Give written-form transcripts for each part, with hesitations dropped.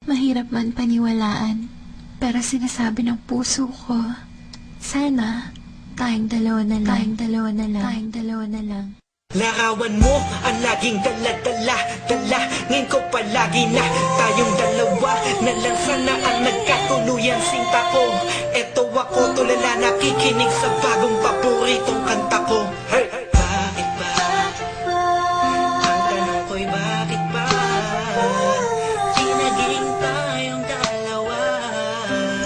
Mahirap man paniwalaan, pero sinasabi ng puso ko, sana tayong dalawa na lang, tayong dalawa na lang. Larawan mo ang laging dala-dala, dalangin ko palagi na tayong dalawa na lang sana ang nagkatuluyan sinta ko. Eto ako tulala nakikinig sa bagong paboritong kanta ko. Hey! Bakit ba? Ang tanong ko'y bakit ba? Di naging tayong dalawa.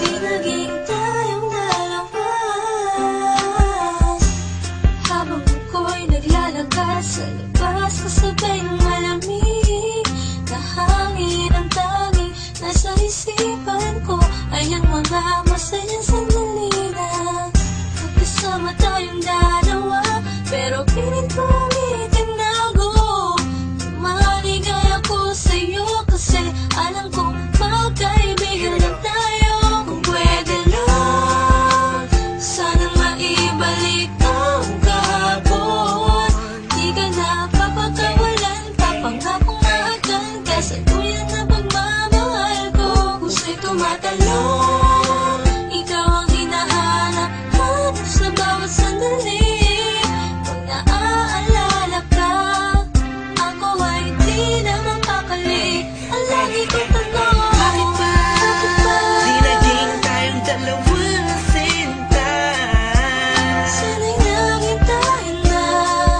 Di naging tayong dalawa. Habang ako'y naglalakad sa labas, kasabay ng malamig na hangin, ang tanging nasa isipan ko ay ang mga masayang sandali na magkasama tayong dalawa. Pero pilit ko itinago, maligay ako sa'yo kasi alam kong magkaibigan lang tayo. Kung pwede lang, sana maibalik ang kahapon. Di ka na papakawalan, papangakong maagdan ka sa tuyan na pagmamahal ko. Puso'y tumatalon, ikaw ang hinahanap sa bawat sandali. Pag naaalala ka, ako ay di na mapakali. Ang lagi kong tanong, bakit ba? Di naging tayong dalawa sinta. Sana'y naging tayo na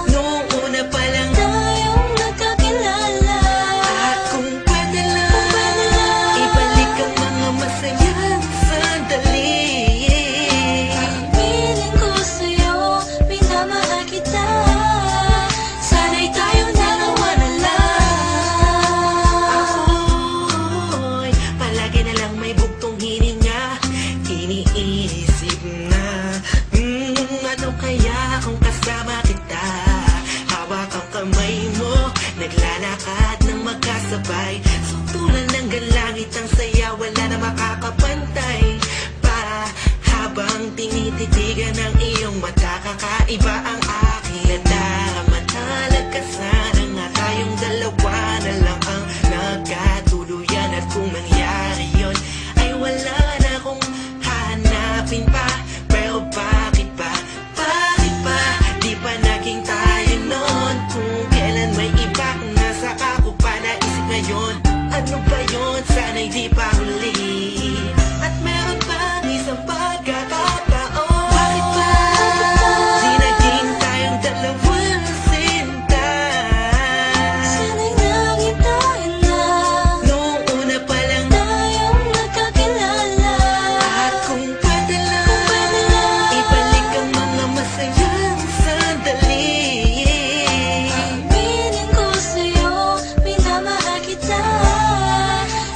Noong una pa lang tayong nagkakilala. at kung pwede lang, ibalik ang mga masayang sandali. Piling ko sa'yo, minamahal kita. Sana'y tayong dalawa na lang. Ako'y palagi na lang may bugtong hininga. Iniisip na ano kaya kung kasama kita. Hawak ang kamay mo, naglalakad ng magkasabay. Sutulan ng galangit ang saya, wala na makakapantay pa. Habang tinititigan ng iyong mata, kakaiba ang aking nadarama. Talaga sana nga tayong dalawa na lang ang nagkatuluyan. At kung mangyari yun, ay wala na akong hahanapin pa. Pero bakit ba? Bakit ba? Di pa naging tayo noon. Kung kailan may iba, nasa ako pa naisip ngayon. Ano ba yun? Sana'y di pa huli. At meron pang isang pagkakataon. Bakit ba? Di naging tayong dalawa sinta. Sana'y naging tayo na Noong una pa lang tayong nagkakilala. at kung pwede lang, ibalik ang mga masayang sandali. Piling ko sa'yo, minamahal kita.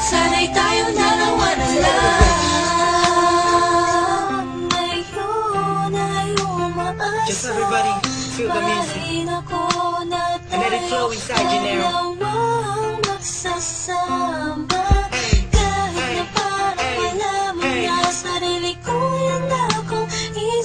Sana'y tayong dalawa na lang. Ngayon ay umaasa. Just everybody feel the music. Mahalin ako na And let it flow inside you now. dalawang magsasama. Hey, Kahit hey, na parang hey, wala mo hey. na sarili ko, yan akong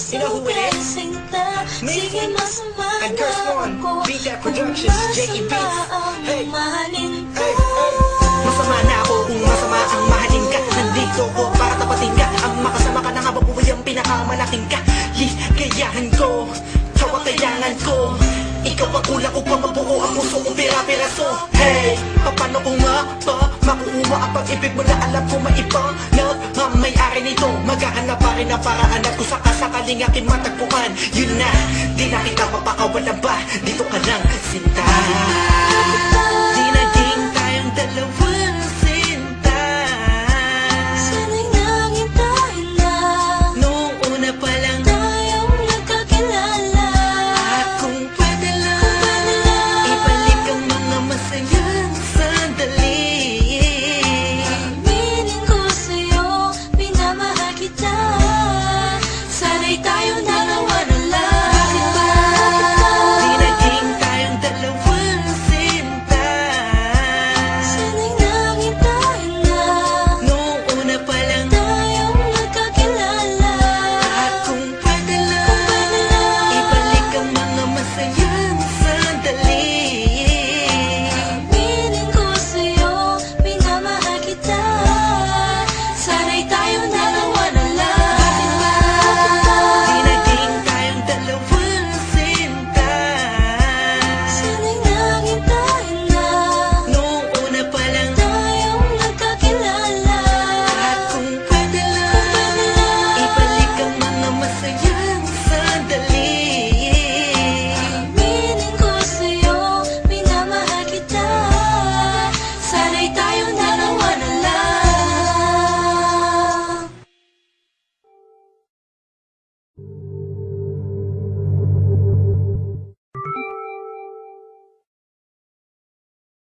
You know who it is? sinta. Me Sige, masama and na Curse One, ako. Beat That Productions, Kung J.E. Beats. masama ang Hey, mahalin ko. hey, hey. Masama na ako kung masama ang mahalin ka. Nandito ko para tapatin ka. Ang makasama ka na habang buhay ang pinakamalaking ka. Ligayahan ko, tawag kailangan ko. Ikaw ang kulang upang mabuo ang puso kong pira-piraso. Hey, paano kung makuha ang pag-ibig mo na alam ko maiba na may-ari nito. Maghahanap pa rin ang paraan at kung sakasakaling aking matagpuan, yun na, di na kita mapakawalan ba? Dito ka lang, sinta.